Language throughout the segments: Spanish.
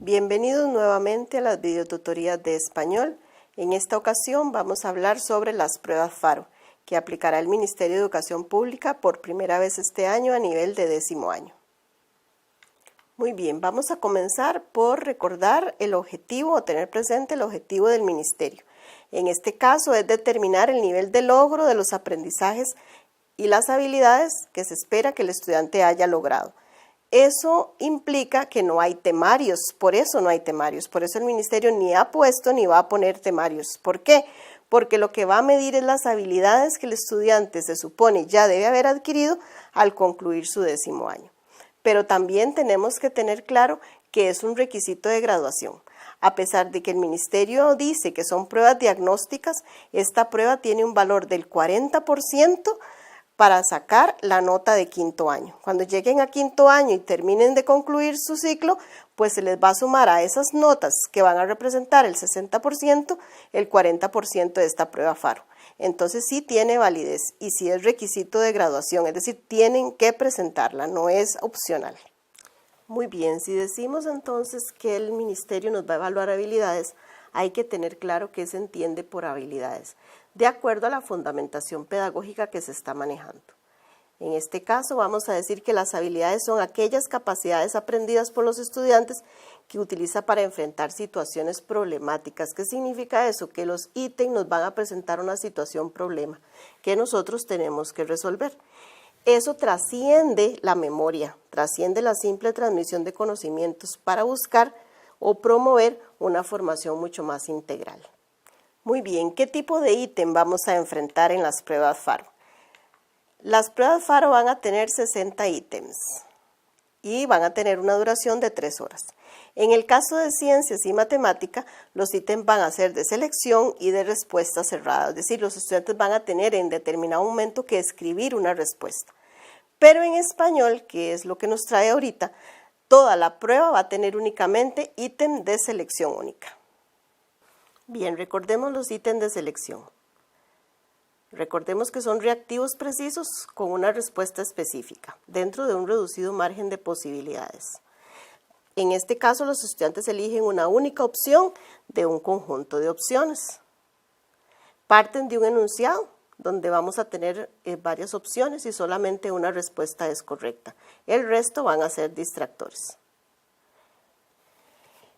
Bienvenidos nuevamente a las videotutorías de español. En esta ocasión vamos a hablar sobre las pruebas FARO, que aplicará el Ministerio de Educación Pública por primera vez este año a nivel de 10º año. Muy bien, vamos a comenzar por recordar el objetivo o tener presente el objetivo del Ministerio. En este caso es determinar el nivel de logro de los aprendizajes y las habilidades que se espera que el estudiante haya logrado. Eso implica que no hay temarios, por eso no hay temarios, por eso el Ministerio ni ha puesto ni va a poner temarios. ¿Por qué? Porque lo que va a medir es las habilidades que el estudiante se supone ya debe haber adquirido al concluir su 10º año. Pero también tenemos que tener claro que es un requisito de graduación. A pesar de que el Ministerio dice que son pruebas diagnósticas, esta prueba tiene un valor del 40% para sacar la nota de 5º año. Cuando lleguen a 5º año y terminen de concluir su ciclo, pues se les va a sumar a esas notas que van a representar el 60%, el 40% de esta prueba FARO. Entonces sí tiene validez y sí es requisito de graduación, es decir, tienen que presentarla, no es opcional. Muy bien, si decimos entonces que el Ministerio nos va a evaluar habilidades, hay que tener claro qué se entiende por habilidades, de acuerdo a la fundamentación pedagógica que se está manejando. En este caso vamos a decir que las habilidades son aquellas capacidades aprendidas por los estudiantes que utiliza para enfrentar situaciones problemáticas. ¿Qué significa eso? Que los ítems nos van a presentar una situación problema que nosotros tenemos que resolver. Eso trasciende la memoria, trasciende la simple transmisión de conocimientos para buscar o promover una formación mucho más integral. Muy bien, ¿qué tipo de ítem vamos a enfrentar en las pruebas FARO? Las pruebas FARO van a tener 60 ítems y van a tener una duración de 3 horas. En el caso de ciencias y matemática, los ítems van a ser de selección y de respuesta cerrada, es decir, los estudiantes van a tener en determinado momento que escribir una respuesta. Pero en español, que es lo que nos trae ahorita, toda la prueba va a tener únicamente ítem de selección única. Bien, recordemos los ítems de selección. Recordemos que son reactivos precisos con una respuesta específica, dentro de un reducido margen de posibilidades. En este caso, los estudiantes eligen una única opción de un conjunto de opciones. Parten de un enunciado, donde vamos a tener varias opciones y solamente una respuesta es correcta. El resto van a ser distractores.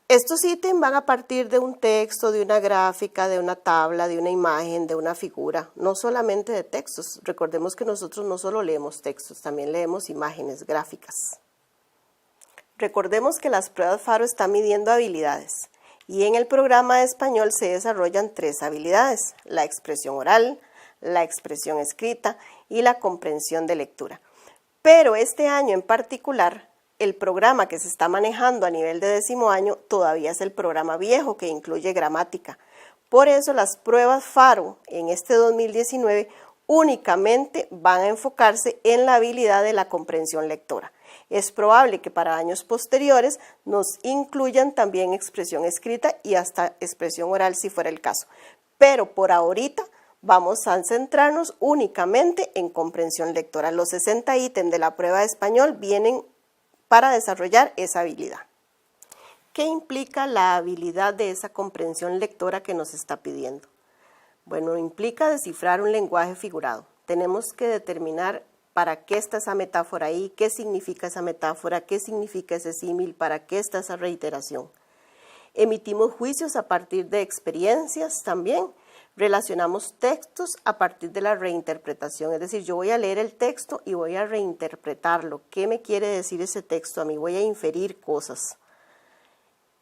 Estos ítems van a partir de un texto, de una gráfica, de una tabla, de una imagen, de una figura, no solamente de textos. Recordemos que nosotros no solo leemos textos, también leemos imágenes gráficas. Recordemos que las pruebas FARO están midiendo habilidades y en el programa de español se desarrollan 3 habilidades: la expresión oral, la expresión escrita y la comprensión de lectura. Pero este año en particular, el programa que se está manejando a nivel de 10º año todavía es el programa viejo que incluye gramática. Por eso las pruebas FARO en este 2019 únicamente van a enfocarse en la habilidad de la comprensión lectora. Es probable que para años posteriores nos incluyan también expresión escrita y hasta expresión oral si fuera el caso. Pero por ahorita vamos a centrarnos únicamente en comprensión lectora. Los 60 ítems de la prueba de español vienen para desarrollar esa habilidad. ¿Qué implica la habilidad de esa comprensión lectora que nos está pidiendo? Bueno, implica descifrar un lenguaje figurado. Tenemos que determinar para qué está esa metáfora ahí, qué significa esa metáfora, qué significa ese símil, para qué está esa reiteración. Emitimos juicios a partir de experiencias también. Relacionamos textos a partir de la reinterpretación, es decir, yo voy a leer el texto y voy a reinterpretarlo. ¿Qué me quiere decir ese texto a mí? Voy a inferir cosas.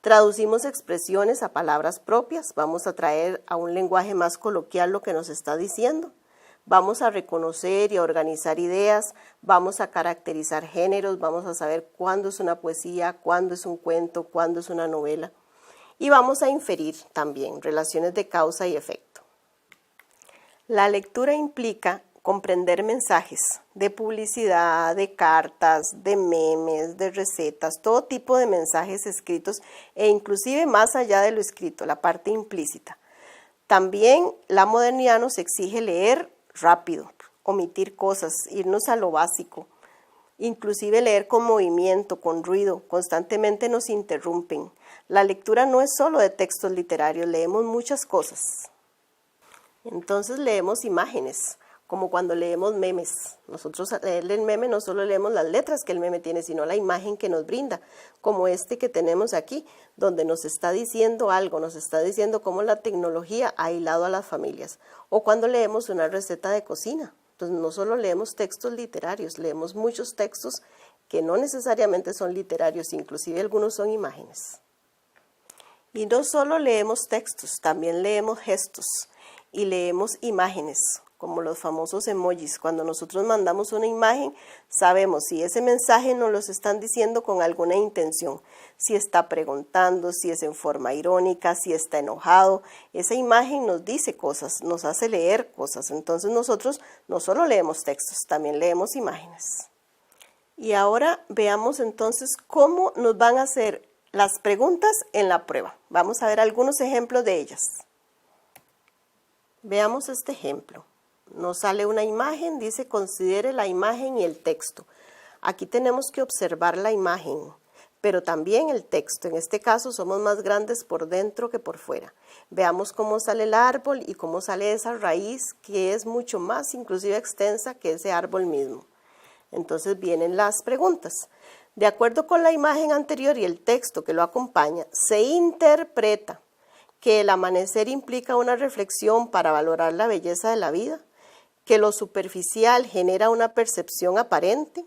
Traducimos expresiones a palabras propias, vamos a traer a un lenguaje más coloquial lo que nos está diciendo. Vamos a reconocer y a organizar ideas, vamos a caracterizar géneros, vamos a saber cuándo es una poesía, cuándo es un cuento, cuándo es una novela. Y vamos a inferir también relaciones de causa y efecto. La lectura implica comprender mensajes de publicidad, de cartas, de memes, de recetas, todo tipo de mensajes escritos e inclusive más allá de lo escrito, la parte implícita. También la modernidad nos exige leer rápido, omitir cosas, irnos a lo básico, Inclusive leer con movimiento, con ruido, constantemente nos interrumpen. La lectura no es solo de textos literarios, leemos muchas cosas. Entonces leemos imágenes, como cuando leemos memes. Nosotros al leer el meme no solo leemos las letras que el meme tiene, sino la imagen que nos brinda, como este que tenemos aquí, donde nos está diciendo algo, nos está diciendo cómo la tecnología ha hilado a las familias. O cuando leemos una receta de cocina. Entonces no solo leemos textos literarios, leemos muchos textos que no necesariamente son literarios, inclusive algunos son imágenes. Y no solo leemos textos, también leemos gestos y leemos imágenes, como los famosos emojis. Cuando nosotros mandamos una imagen, sabemos si ese mensaje nos lo están diciendo con alguna intención, si está preguntando, si es en forma irónica, si está enojado. Esa imagen nos dice cosas, nos hace leer cosas. Entonces nosotros no solo leemos textos, también leemos imágenes. Y ahora veamos entonces cómo nos van a hacer las preguntas en la prueba. Vamos a ver algunos ejemplos de ellas. Veamos este ejemplo. Nos sale una imagen, dice considere la imagen y el texto. Aquí tenemos que observar la imagen, pero también el texto. En este caso somos más grandes por dentro que por fuera. Veamos cómo sale el árbol y cómo sale esa raíz que es mucho más inclusive extensa que ese árbol mismo. Entonces vienen las preguntas. De acuerdo con la imagen anterior y el texto que lo acompaña, se interpreta que el amanecer implica una reflexión para valorar la belleza de la vida, que lo superficial genera una percepción aparente,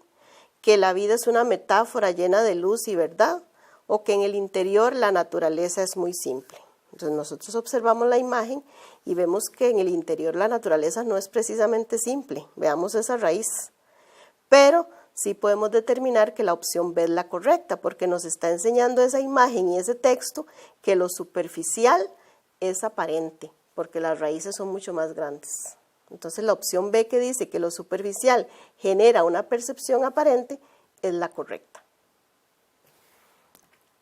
que la vida es una metáfora llena de luz y verdad, o que en el interior la naturaleza es muy simple. Entonces nosotros observamos la imagen y vemos que en el interior la naturaleza no es precisamente simple. Veamos esa raíz. Pero sí podemos determinar que la opción B es la correcta, porque nos está enseñando esa imagen y ese texto que lo superficial es aparente, porque las raíces son mucho más grandes. Entonces la opción B que dice que lo superficial genera una percepción aparente es la correcta.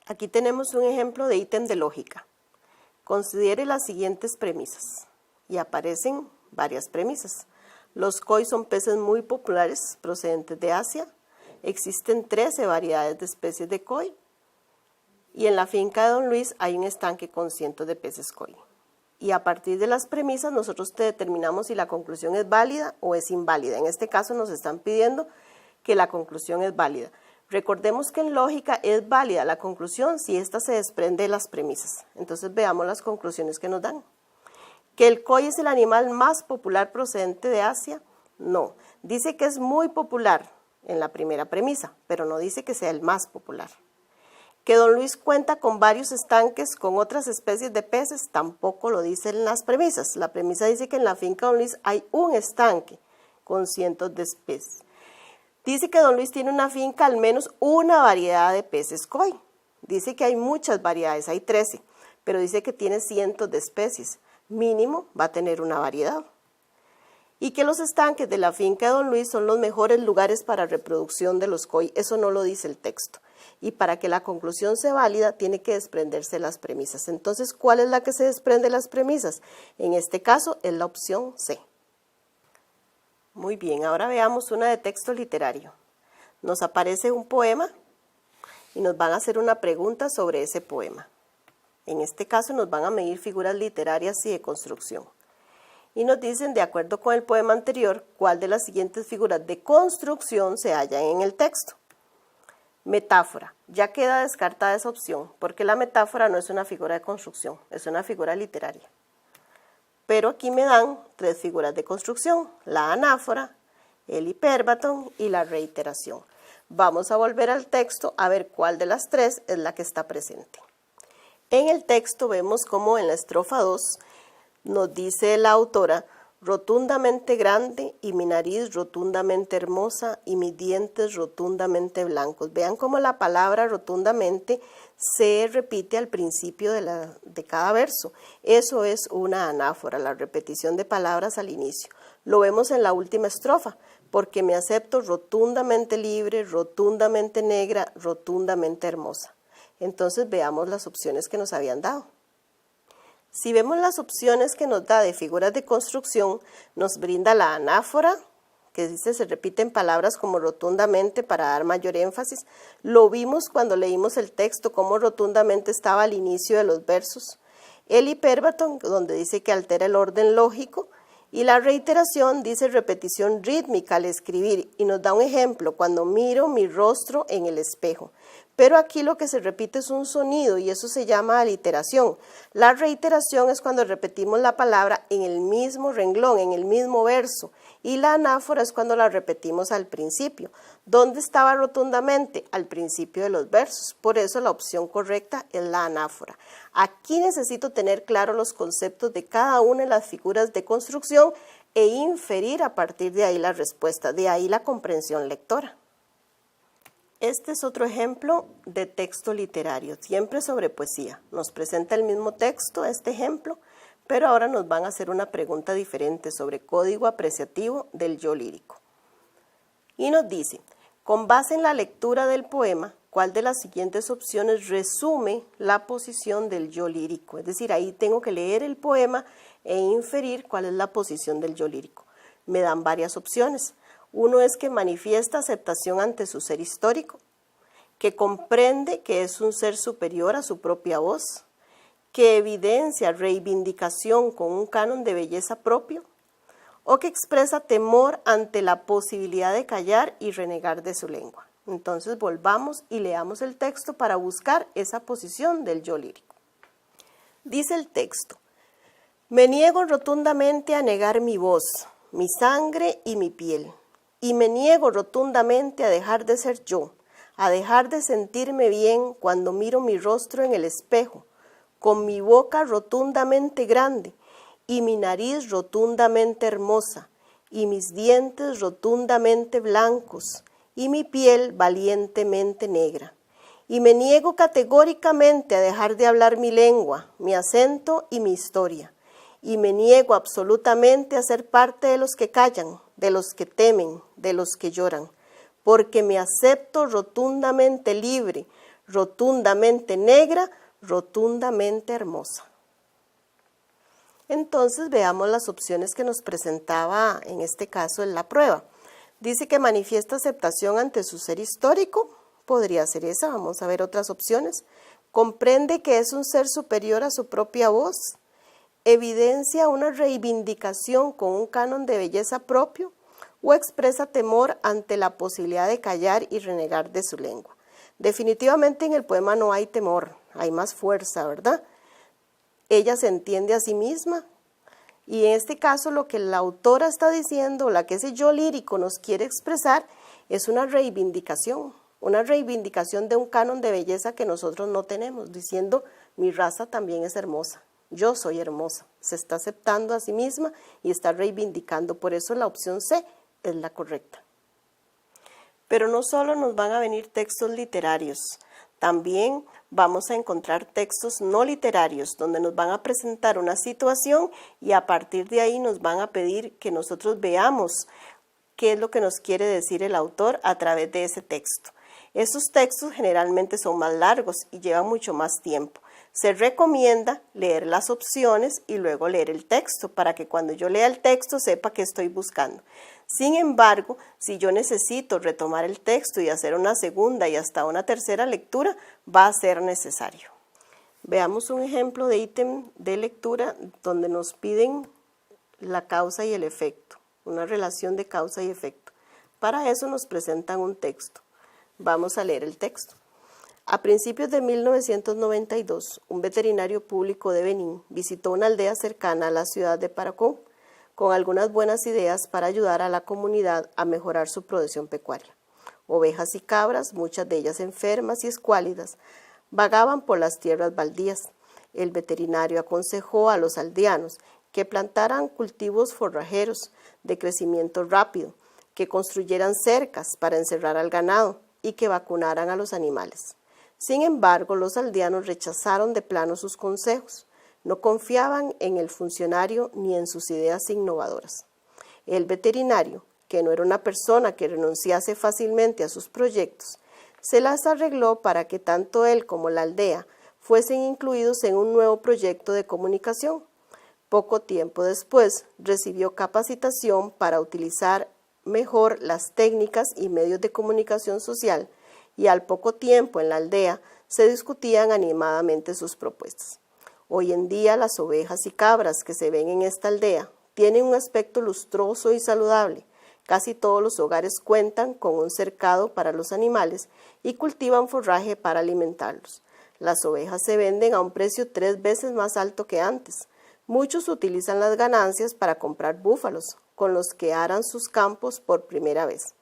Aquí tenemos un ejemplo de ítem de lógica. Considere las siguientes premisas y aparecen varias premisas. Los koi son peces muy populares procedentes de Asia. Existen 13 variedades de especies de koi y en la finca de Don Luis hay un estanque con cientos de peces koi. Y a partir de las premisas nosotros determinamos si la conclusión es válida o es inválida. En este caso nos están pidiendo que la conclusión es válida. Recordemos que en lógica es válida la conclusión si ésta se desprende de las premisas. Entonces veamos las conclusiones que nos dan. ¿Que el koi es el animal más popular procedente de Asia? No. Dice que es muy popular en la primera premisa, pero no dice que sea el más popular. Que Don Luis cuenta con varios estanques con otras especies de peces, tampoco lo dicen las premisas. La premisa dice que en la finca Don Luis hay un estanque con cientos de especies. Dice que Don Luis tiene una finca al menos una variedad de peces koi. Dice que hay muchas variedades, hay 13, pero dice que tiene cientos de especies. Mínimo va a tener una variedad. Y que los estanques de la finca de Don Luis son los mejores lugares para reproducción de los koi. Eso no lo dice el texto. Y para que la conclusión sea válida, tiene que desprenderse las premisas. Entonces, ¿cuál es la que se desprende de las premisas? En este caso, es la opción C. Muy bien, ahora veamos una de texto literario. Nos aparece un poema y nos van a hacer una pregunta sobre ese poema. En este caso, nos van a medir figuras literarias y de construcción. Y nos dicen, de acuerdo con el poema anterior, cuál de las siguientes figuras de construcción se hallan en el texto. Metáfora. Ya queda descartada esa opción, porque la metáfora no es una figura de construcción, es una figura literaria. Pero aquí me dan 3 figuras de construcción, la anáfora, el hipérbaton y la reiteración. Vamos a volver al texto a ver cuál de las 3 es la que está presente. En el texto vemos como en la estrofa 2 nos dice la autora, rotundamente grande y mi nariz rotundamente hermosa y mis dientes rotundamente blancos. Vean cómo la palabra rotundamente se repite al principio de cada verso. Eso es una anáfora, la repetición de palabras al inicio. Lo vemos en la última estrofa, porque me acepto rotundamente libre, rotundamente negra, rotundamente hermosa. Entonces veamos las opciones que nos habían dado. Si vemos las opciones que nos da de figuras de construcción, nos brinda la anáfora que dice se repiten palabras como rotundamente para dar mayor énfasis. Lo vimos cuando leímos el texto, cómo rotundamente estaba al inicio de los versos. El hipérbaton, donde dice que altera el orden lógico, y la reiteración dice repetición rítmica al escribir, y nos da un ejemplo, cuando miro mi rostro en el espejo. Pero aquí lo que se repite es un sonido y eso se llama aliteración. La reiteración es cuando repetimos la palabra en el mismo renglón, en el mismo verso, y la anáfora es cuando la repetimos al principio. ¿Dónde estaba rotundamente? Al principio de los versos. Por eso la opción correcta es la anáfora. Aquí necesito tener claros los conceptos de cada una de las figuras de construcción e inferir a partir de ahí la respuesta, de ahí la comprensión lectora. Este es otro ejemplo de texto literario, siempre sobre poesía. Nos presenta el mismo texto, este ejemplo, pero ahora nos van a hacer una pregunta diferente sobre código apreciativo del yo lírico. Y nos dice, con base en la lectura del poema, ¿cuál de las siguientes opciones resume la posición del yo lírico? Es decir, ahí tengo que leer el poema e inferir cuál es la posición del yo lírico. Me dan varias opciones. Uno es que manifiesta aceptación ante su ser histórico, que comprende que es un ser superior a su propia voz, que evidencia reivindicación con un canon de belleza propio, o que expresa temor ante la posibilidad de callar y renegar de su lengua. Entonces volvamos y leamos el texto para buscar esa posición del yo lírico. Dice el texto, me niego rotundamente a negar mi voz, mi sangre y mi piel. Y me niego rotundamente a dejar de ser yo, a dejar de sentirme bien cuando miro mi rostro en el espejo, con mi boca rotundamente grande y mi nariz rotundamente hermosa y mis dientes rotundamente blancos y mi piel valientemente negra. Y me niego categóricamente a dejar de hablar mi lengua, mi acento y mi historia. Y me niego absolutamente a ser parte de los que callan, de los que temen, de los que lloran, porque me acepto rotundamente libre, rotundamente negra, rotundamente hermosa. Entonces veamos las opciones que nos presentaba en este caso en la prueba. Dice que manifiesta aceptación ante su ser histórico, podría ser esa, vamos a ver otras opciones. Comprende que es un ser superior a su propia voz, evidencia una reivindicación con un canon de belleza propio o expresa temor ante la posibilidad de callar y renegar de su lengua. Definitivamente en el poema no hay temor, hay más fuerza, ¿verdad? Ella se entiende a sí misma y en este caso lo que la autora está diciendo, la que ese yo lírico nos quiere expresar, es una reivindicación de un canon de belleza que nosotros no tenemos, diciendo mi raza también es hermosa. Yo soy hermosa, se está aceptando a sí misma y está reivindicando, por eso la opción C es la correcta. Pero no solo nos van a venir textos literarios, también vamos a encontrar textos no literarios, donde nos van a presentar una situación y a partir de ahí nos van a pedir que nosotros veamos qué es lo que nos quiere decir el autor a través de ese texto. Esos textos generalmente son más largos y llevan mucho más tiempo. Se recomienda leer las opciones y luego leer el texto para que cuando yo lea el texto sepa qué estoy buscando. Sin embargo, si yo necesito retomar el texto y hacer una segunda y hasta una tercera lectura, va a ser necesario. Veamos un ejemplo de ítem de lectura donde nos piden la causa y el efecto, una relación de causa y efecto. Para eso nos presentan un texto. Vamos a leer el texto. A principios de 1992, un veterinario público de Benín visitó una aldea cercana a la ciudad de Paracó con algunas buenas ideas para ayudar a la comunidad a mejorar su producción pecuaria. Ovejas y cabras, muchas de ellas enfermas y escuálidas, vagaban por las tierras baldías. El veterinario aconsejó a los aldeanos que plantaran cultivos forrajeros de crecimiento rápido, que construyeran cercas para encerrar al ganado y que vacunaran a los animales. Sin embargo, los aldeanos rechazaron de plano sus consejos. No confiaban en el funcionario ni en sus ideas innovadoras. El veterinario, que no era una persona que renunciase fácilmente a sus proyectos, se las arregló para que tanto él como la aldea fuesen incluidos en un nuevo proyecto de comunicación. Poco tiempo después, recibió capacitación para utilizar mejor las técnicas y medios de comunicación social, y al poco tiempo en la aldea se discutían animadamente sus propuestas. Hoy en día las ovejas y cabras que se ven en esta aldea tienen un aspecto lustroso y saludable. Casi todos los hogares cuentan con un cercado para los animales y cultivan forraje para alimentarlos. Las ovejas se venden a un precio 3 veces más alto que antes. Muchos utilizan las ganancias para comprar búfalos, con los que aran sus campos por primera vez.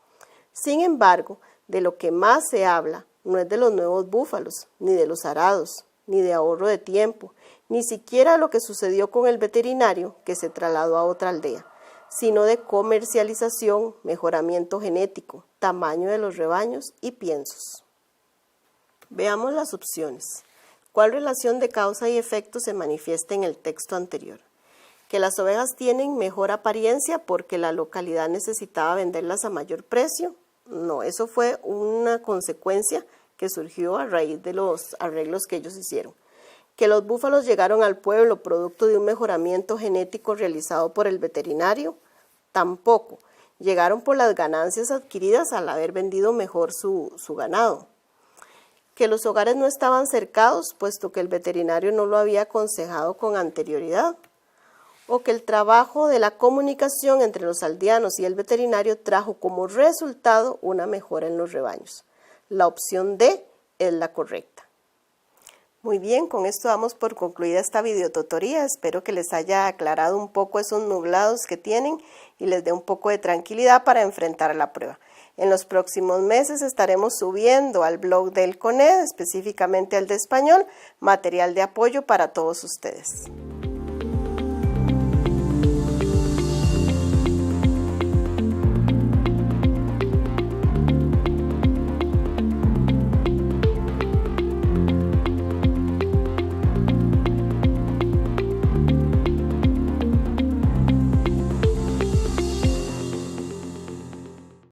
Sin embargo, de lo que más se habla no es de los nuevos búfalos, ni de los arados, ni de ahorro de tiempo, ni siquiera lo que sucedió con el veterinario que se trasladó a otra aldea, sino de comercialización, mejoramiento genético, tamaño de los rebaños y piensos. Veamos las opciones. ¿Cuál relación de causa y efecto se manifiesta en el texto anterior? Que las ovejas tienen mejor apariencia porque la localidad necesitaba venderlas a mayor precio. No, eso fue una consecuencia que surgió a raíz de los arreglos que ellos hicieron. Que los búfalos llegaron al pueblo producto de un mejoramiento genético realizado por el veterinario. Tampoco. Llegaron por las ganancias adquiridas al haber vendido mejor su ganado. Que los hogares no estaban cercados, puesto que el veterinario no lo había aconsejado con anterioridad. O que el trabajo de la comunicación entre los aldeanos y el veterinario trajo como resultado una mejora en los rebaños. La opción D es la correcta. Muy bien, con esto damos por concluida esta videotutoría. Espero que les haya aclarado un poco esos nublados que tienen y les dé un poco de tranquilidad para enfrentar la prueba. En los próximos meses estaremos subiendo al blog del CONED, específicamente al de español, material de apoyo para todos ustedes.